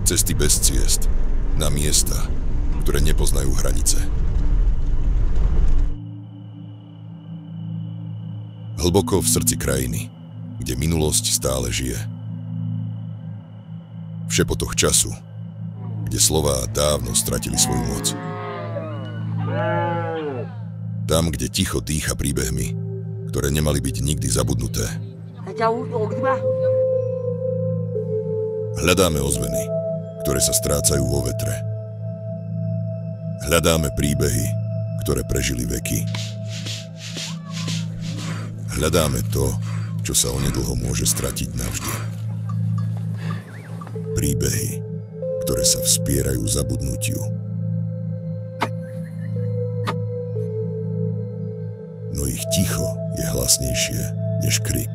Cesty bez ciest, na miesta, ktoré nepoznajú hranice. Hlboko v srdci krajiny, kde minulosť stále žije. V šepotoch času, kde slová dávno stratili svoju moc. Tam, kde ticho dýcha príbehmi, ktoré nemali byť nikdy zabudnuté. Hľadáme ozveny, ktoré sa strácajú vo vetre. Hľadáme príbehy, ktoré prežili veky. Hľadáme to, čo sa onedlho môže stratiť navždy. Príbehy, ktoré sa vspierajú zabudnutiu. No ich ticho je hlasnejšie než krik.